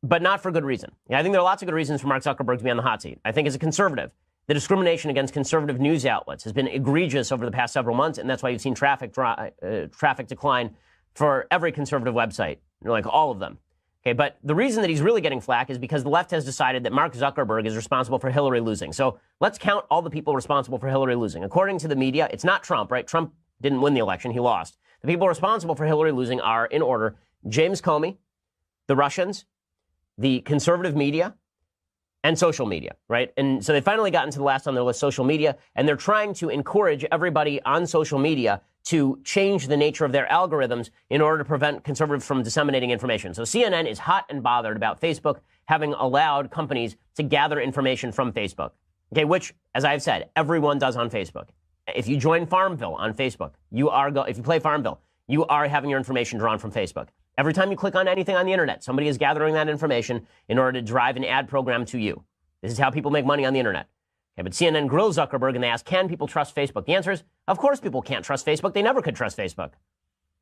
but not for good reason. I think there are lots of good reasons for Mark Zuckerberg to be on the hot seat. I think as a conservative, the discrimination against conservative news outlets has been egregious over the past several months, and that's why you've seen traffic decline for every conservative website, like all of them. Okay, but the reason that he's really getting flack is because the left has decided that Mark Zuckerberg is responsible for Hillary losing. So let's count all the people responsible for Hillary losing. According to the media, it's not Trump, right? Trump didn't win the election. He lost. The people responsible for Hillary losing are, in order, James Comey, the Russians, the conservative media, and social media, right? And so they finally gotten to the last on their list, social media, and they're trying to encourage everybody on social media to change the nature of their algorithms in order to prevent conservatives from disseminating information. So CNN is hot and bothered about Facebook having allowed companies to gather information from Facebook, okay, which, as I've said, everyone does on Facebook. If you join Farmville on Facebook, if you play Farmville, you are having your information drawn from Facebook. Every time you click on anything on the internet, somebody is gathering that information in order to drive an ad program to you. This is how people make money on the internet. Okay, but CNN grills Zuckerberg and they ask, can people trust Facebook? The answer is, of course people can't trust Facebook. They never could trust Facebook.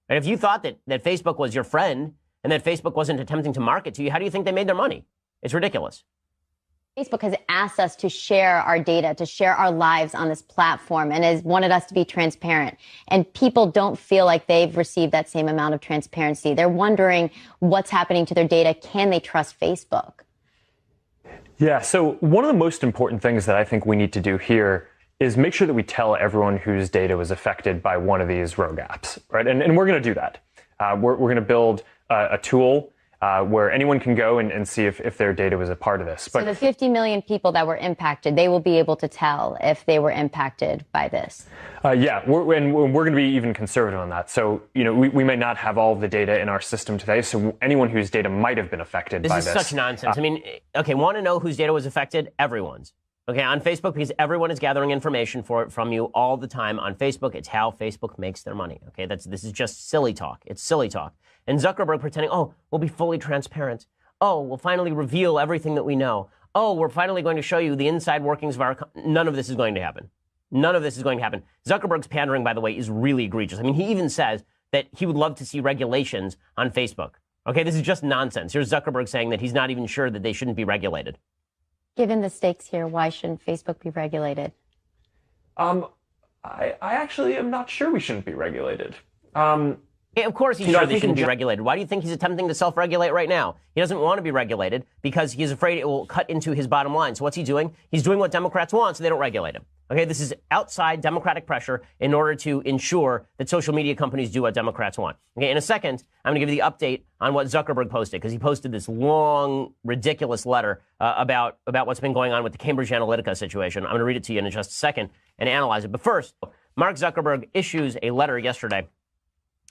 And if you thought that Facebook was your friend and that Facebook wasn't attempting to market to you, how do you think they made their money? It's ridiculous. Facebook has asked us to share our data, to share our lives on this platform, and has wanted us to be transparent. And people don't feel like they've received that same amount of transparency. They're wondering what's happening to their data. Can they trust Facebook? Yeah, so one of the most important things that I think we need to do here is make sure that we tell everyone whose data was affected by one of these rogue apps, right? And we're going to do that. We're going to build a tool where anyone can go and see if their data was a part of this. But so the 50 million people that were impacted, they will be able to tell if they were impacted by this. Yeah, we're going to be even conservative on that. So, we may not have all of the data in our system today. So anyone whose data might have been affected by this. This is such nonsense. I mean, okay, want to know whose data was affected? Everyone's. Okay, on Facebook, because everyone is gathering information from you all the time on Facebook. It's how Facebook makes their money. Okay, this is just silly talk. It's silly talk. And Zuckerberg pretending, oh, we'll be fully transparent. Oh, we'll finally reveal everything that we know. Oh, we're finally going to show you the inside workings of our... None of this is going to happen. None of this is going to happen. Zuckerberg's pandering, by the way, is really egregious. I mean, he even says that he would love to see regulations on Facebook. Okay, this is just nonsense. Here's Zuckerberg saying that he's not even sure that they shouldn't be regulated. Given the stakes here, why shouldn't Facebook be regulated? I actually am not sure we shouldn't be regulated. Yeah, of course he's sure they shouldn't be regulated. Why do you think he's attempting to self-regulate right now? He doesn't want to be regulated because he's afraid it will cut into his bottom line. So what's he doing? He's doing what Democrats want, so they don't regulate him. Okay, this is outside Democratic pressure in order to ensure that social media companies do what Democrats want. Okay, in a second, I'm going to give you the update on what Zuckerberg posted, because he posted this long, ridiculous letter about what's been going on with the Cambridge Analytica situation. I'm going to read it to you in just a second and analyze it. But first, Mark Zuckerberg issues a letter yesterday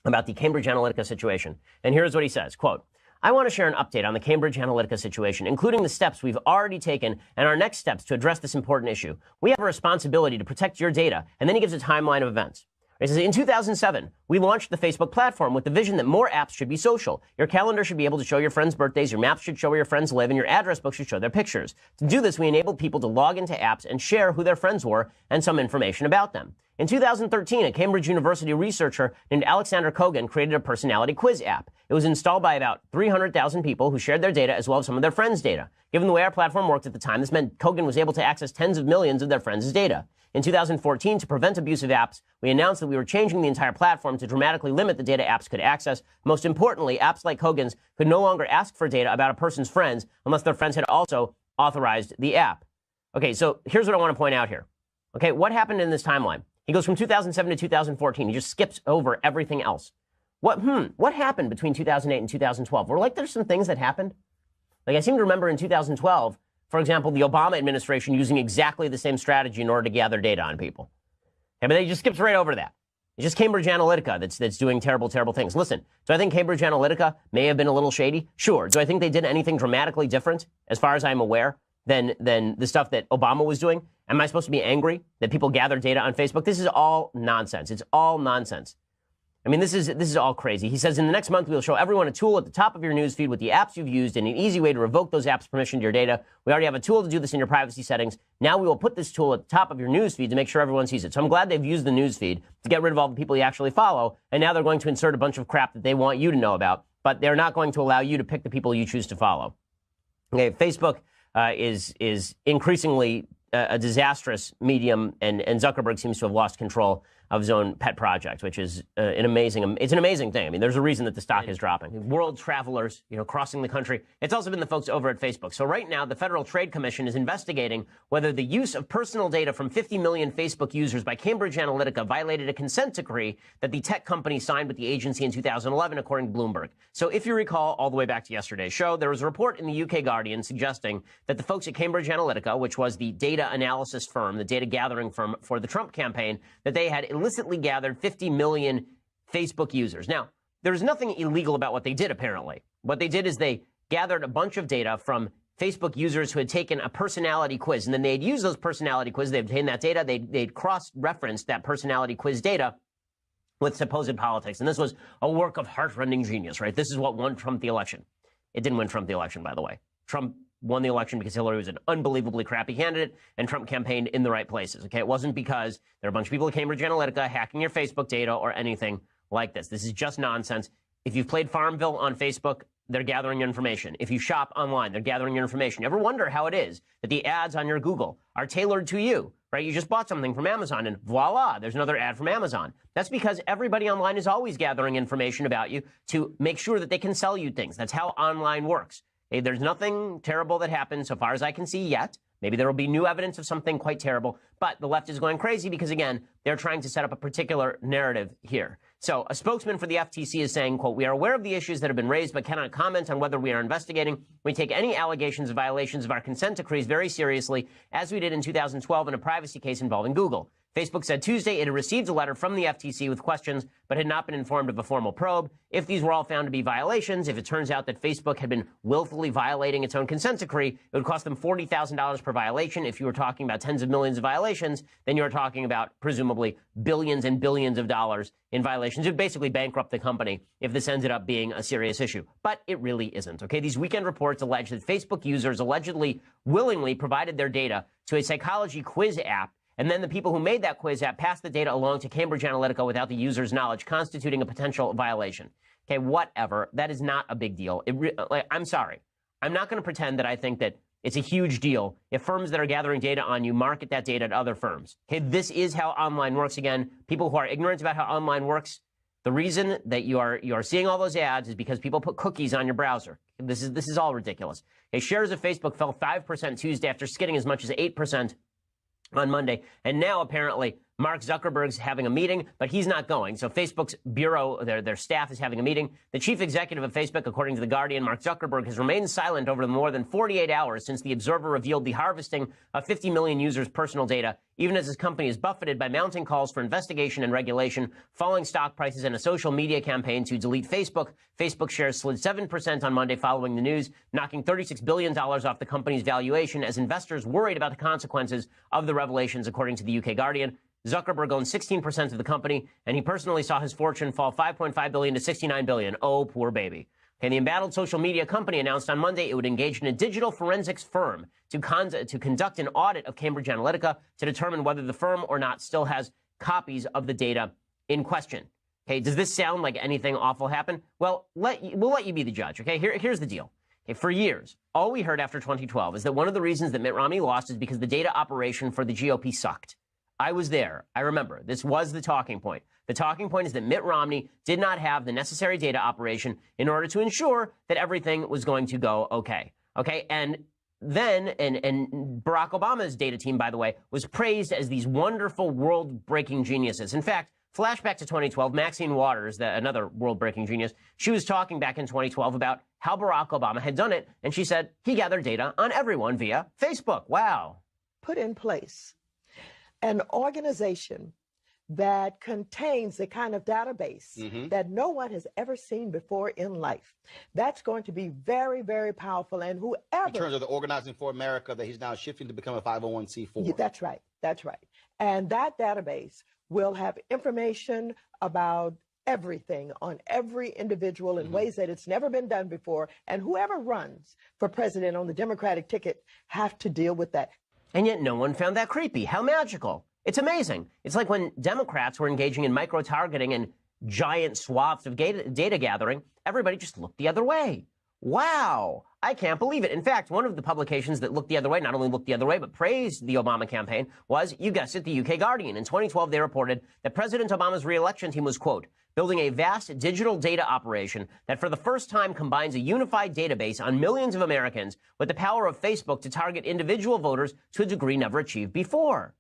about the Cambridge Analytica situation. And here's what he says, quote, I want to share an update on the Cambridge Analytica situation, including the steps we've already taken and our next steps to address this important issue. We have a responsibility to protect your data. And then he gives a timeline of events. He says, in 2007, we launched the Facebook platform with the vision that more apps should be social. Your calendar should be able to show your friends' birthdays, your maps should show where your friends live, and your address book should show their pictures. To do this, we enabled people to log into apps and share who their friends were and some information about them. In 2013, a Cambridge University researcher named Alexander Kogan created a personality quiz app. It was installed by about 300,000 people who shared their data as well as some of their friends' data. Given the way our platform worked at the time, this meant Kogan was able to access tens of millions of their friends' data. In 2014, to prevent abusive apps, we announced that we were changing the entire platform to dramatically limit the data apps could access. Most importantly, apps like Kogan's could no longer ask for data about a person's friends unless their friends had also authorized the app. Okay, so here's what I want to point out here. Okay, what happened in this timeline? He goes from 2007 to 2014. He just skips over everything else. What happened between 2008 and 2012? Or there's some things that happened. I seem to remember in 2012, for example, the Obama administration using exactly the same strategy in order to gather data on people. Okay, but he just skips right over that. It's just Cambridge Analytica that's doing terrible, terrible things. Listen, do I think Cambridge Analytica may have been a little shady? Sure. Do I think they did anything dramatically different, as far as I'm aware, than the stuff that Obama was doing? Am I supposed to be angry that people gather data on Facebook? This is all nonsense. It's all nonsense. I mean, this is all crazy. He says, in the next month, we'll show everyone a tool at the top of your newsfeed with the apps you've used and an easy way to revoke those apps' permission to your data. We already have a tool to do this in your privacy settings. Now we will put this tool at the top of your newsfeed to make sure everyone sees it. So I'm glad they've used the newsfeed to get rid of all the people you actually follow. And now they're going to insert a bunch of crap that they want you to know about. But they're not going to allow you to pick the people you choose to follow. Okay, Facebook is increasingly a disastrous medium, and Zuckerberg seems to have lost control of his own pet project, which is an amazing thing. I mean, there's a reason that the stock is dropping. World travelers, crossing the country. It's also been the folks over at Facebook. So right now, the Federal Trade Commission is investigating whether the use of personal data from 50 million Facebook users by Cambridge Analytica violated a consent decree that the tech company signed with the agency in 2011, according to Bloomberg. So if you recall, all the way back to yesterday's show, there was a report in the UK Guardian suggesting that the folks at Cambridge Analytica, which was the data analysis firm, the data gathering firm for the Trump campaign, that they had illicitly gathered 50 million Facebook users. Now, there's nothing illegal about what they did, apparently. What they did is they gathered a bunch of data from Facebook users who had taken a personality quiz, and then they'd use those personality quizzes, they'd obtained that data, they'd cross-referenced that personality quiz data with supposed politics. And this was a work of heart-rending genius, right? This is what won Trump the election. It didn't win Trump the election, by the way. Trump won the election because Hillary was an unbelievably crappy candidate and Trump campaigned in the right places. Okay, it wasn't because there are a bunch of people at Cambridge Analytica hacking your Facebook data or anything like this. This is just nonsense. If you've played Farmville on Facebook, they're gathering your information. If you shop online, they're gathering your information. You ever wonder how it is that the ads on your Google are tailored to you, right? You just bought something from Amazon and voila, there's another ad from Amazon. That's because everybody online is always gathering information about you to make sure that they can sell you things. That's how online works. Hey, there's nothing terrible that happened so far as I can see yet. Maybe there will be new evidence of something quite terrible, but the left is going crazy because, again, they're trying to set up a particular narrative here. So a spokesman for the FTC is saying, quote, "We are aware of the issues that have been raised, but cannot comment on whether we are investigating. We take any allegations of violations of our consent decrees very seriously, as we did in 2012 in a privacy case involving Google." Facebook said Tuesday it had received a letter from the FTC with questions, but had not been informed of a formal probe. If these were all found to be violations, if it turns out that Facebook had been willfully violating its own consent decree, it would cost them $40,000 per violation. If you were talking about tens of millions of violations, then you're talking about presumably billions and billions of dollars in violations. It would basically bankrupt the company if this ended up being a serious issue. But it really isn't. Okay, these weekend reports allege that Facebook users allegedly willingly provided their data to a psychology quiz app, and then the people who made that quiz app passed the data along to Cambridge Analytica without the user's knowledge, constituting a potential violation. Okay, whatever. That is not a big deal. I'm sorry. I'm not going to pretend that I think that it's a huge deal if firms that are gathering data on you market that data at other firms. Okay, this is how online works. Again, people who are ignorant about how online works, the reason that you are seeing all those ads is because people put cookies on your browser. This is all ridiculous. Okay, shares of Facebook fell 5% Tuesday after skidding as much as 8% on Monday. And now apparently Mark Zuckerberg's having a meeting, but he's not going. So Facebook's bureau, their staff is having a meeting. The chief executive of Facebook, according to The Guardian, Mark Zuckerberg, has remained silent over more than 48 hours since The Observer revealed the harvesting of 50 million users' personal data, even as his company is buffeted by mounting calls for investigation and regulation, falling stock prices, and a social media campaign to delete Facebook. Facebook shares slid 7% on Monday following the news, knocking $36 billion off the company's valuation as investors worried about the consequences of the revelations, according to the UK Guardian. Zuckerberg owns 16% of the company, and he personally saw his fortune fall $5.5 billion to $69 billion. Oh, poor baby. And the embattled social media company announced on Monday it would engage in a digital forensics firm to conduct an audit of Cambridge Analytica to determine whether the firm or not still has copies of the data in question. Okay, does this sound like anything awful happened? Well, we'll let you be the judge. Okay, here's the deal. Okay, for years, all we heard after 2012 is that one of the reasons that Mitt Romney lost is because the data operation for the GOP sucked. I was there. I remember. This was the talking point. The talking point is that Mitt Romney did not have the necessary data operation in order to ensure that everything was going to go okay. Okay, and then, and Barack Obama's data team, by the way, was praised as these wonderful world-breaking geniuses. In fact, flashback to 2012, Maxine Waters, another world-breaking genius, she was talking back in 2012 about how Barack Obama had done it, and she said he gathered data on everyone via Facebook. Wow. Put in place an organization that contains the kind of database that no one has ever seen before in life. That's going to be very, very powerful. And whoever... In terms of the Organizing for America that he's now shifting to become a 501c4. Yeah, that's right. That's right. And that database will have information about everything on every individual in ways that it's never been done before. And whoever runs for president on the Democratic ticket have to deal with that. And yet no one found that creepy. How magical. It's amazing. It's like when Democrats were engaging in micro-targeting and giant swaths of data gathering, everybody just looked the other way. Wow. I can't believe it. In fact, one of the publications that looked the other way, not only looked the other way, but praised the Obama campaign was, you guessed it, the UK Guardian. In 2012, they reported that President Obama's re-election team was, quote, building a vast digital data operation that for the first time combines a unified database on millions of Americans with the power of Facebook to target individual voters to a degree never achieved before.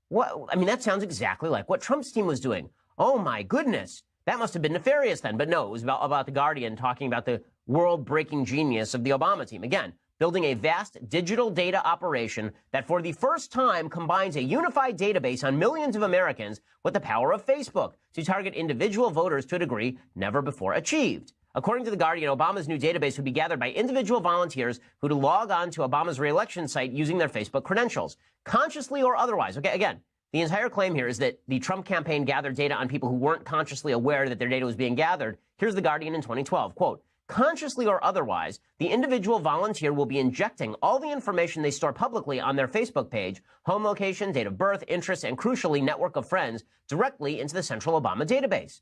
What? I mean, that sounds exactly like what Trump's team was doing. Oh, my goodness. That must have been nefarious then. But no, it was about the Guardian talking about the world-breaking genius of the Obama team. Again, building a vast digital data operation that for the first time combines a unified database on millions of Americans with the power of Facebook to target individual voters to a degree never before achieved. According to The Guardian, Obama's new database would be gathered by individual volunteers who'd log on to Obama's re-election site using their Facebook credentials, consciously or otherwise. Okay, again, the entire claim here is that the Trump campaign gathered data on people who weren't consciously aware that their data was being gathered. Here's The Guardian in 2012, quote, consciously or otherwise, the individual volunteer will be injecting all the information they store publicly on their Facebook page, home location, date of birth, interests, and crucially, network of friends, directly into the central Obama database.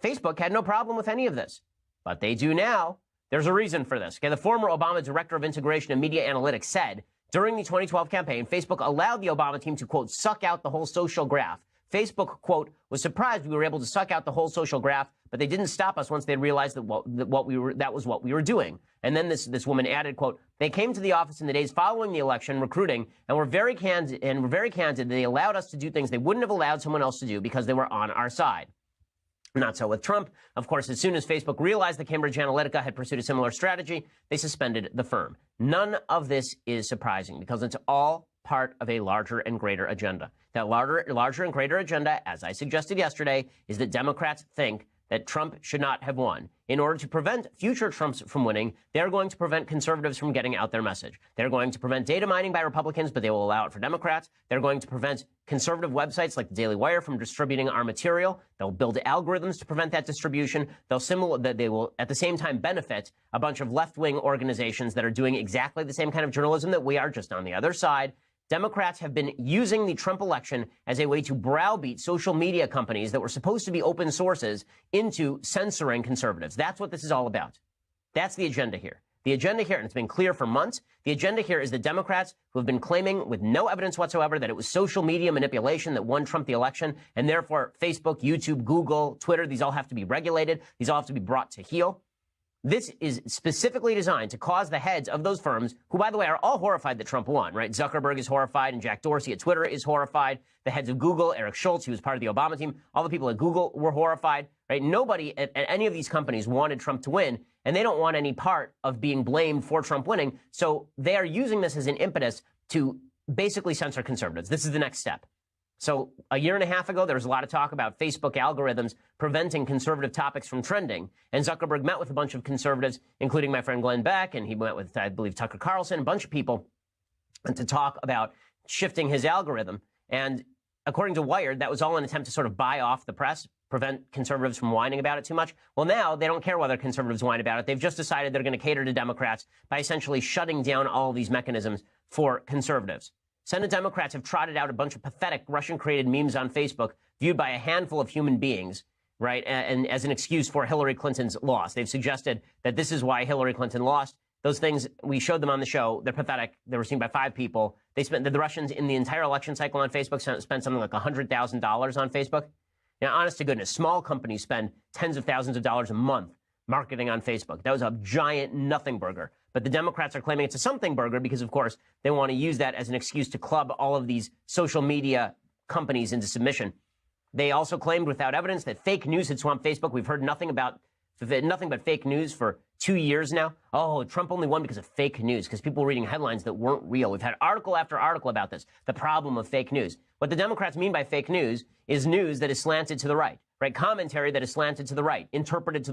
Facebook had no problem with any of this, but they do now. There's a reason for this. Okay, the former Obama director of integration and media analytics said, during the 2012 campaign, Facebook allowed the Obama team to, quote, suck out the whole social graph. Facebook, quote, was surprised we were able to suck out the whole social graph, but they didn't stop us once they realized that that was what we were doing. And then this woman added, quote, they came to the office in the days following the election, recruiting, and were very candid. They allowed us to do things they wouldn't have allowed someone else to do because they were on our side. Not so with Trump. Of course, as soon as Facebook realized that Cambridge Analytica had pursued a similar strategy, they suspended the firm. None of this is surprising because it's all part of a larger and greater agenda. That larger and greater agenda, as I suggested yesterday, is that Democrats think that Trump should not have won. In order to prevent future Trumps from winning, they're going to prevent conservatives from getting out their message. They're going to prevent data mining by Republicans, but they will allow it for Democrats. They're going to prevent conservative websites like the Daily Wire from distributing our material. They'll build algorithms to prevent that distribution. They will at the same time benefit a bunch of left-wing organizations that are doing exactly the same kind of journalism that we are, just on the other side. Democrats have been using the Trump election as a way to browbeat social media companies that were supposed to be open sources into censoring conservatives. That's what this is all about. That's the agenda here. The agenda here, and it's been clear for months, the agenda here is the Democrats who have been claiming with no evidence whatsoever that it was social media manipulation that won Trump the election, and therefore Facebook, YouTube, Google, Twitter, these all have to be regulated. These all have to be brought to heel. This is specifically designed to cause the heads of those firms, who, by the way, are all horrified that Trump won, right? Zuckerberg is horrified, and Jack Dorsey at Twitter is horrified. The heads of Google, Eric Schultz, who was part of the Obama team, all the people at Google were horrified, right? Nobody at any of these companies wanted Trump to win, and they don't want any part of being blamed for Trump winning. So they are using this as an impetus to basically censor conservatives. This is the next step. So a year and a half ago, there was a lot of talk about Facebook algorithms preventing conservative topics from trending. And Zuckerberg met with a bunch of conservatives, including my friend Glenn Beck, and he met with, I believe, Tucker Carlson, a bunch of people, to talk about shifting his algorithm. And according to Wired, that was all an attempt to sort of buy off the press, prevent conservatives from whining about it too much. Well, now they don't care whether conservatives whine about it. They've just decided they're going to cater to Democrats by essentially shutting down all of these mechanisms for conservatives. Senate Democrats have trotted out a bunch of pathetic Russian-created memes on Facebook viewed by a handful of human beings, right, and as an excuse for Hillary Clinton's loss. They've suggested that this is why Hillary Clinton lost. Those things, we showed them on the show. They're pathetic. They were seen by 5 people. The Russians in the entire election cycle on Facebook spent something like $100,000 on Facebook. Now, honest to goodness, small companies spend tens of thousands of dollars a month marketing on Facebook. That was a giant nothing burger. But the Democrats are claiming it's a something burger because, of course, they want to use that as an excuse to club all of these social media companies into submission. They also claimed without evidence that fake news had swamped Facebook. We've heard nothing but fake news for 2 years now. Oh, Trump only won because of fake news, because people were reading headlines that weren't real. We've had article after article about this, the problem of fake news. What the Democrats mean by fake news is news that is slanted to the right, right? Commentary that is slanted to the right, interpreted to the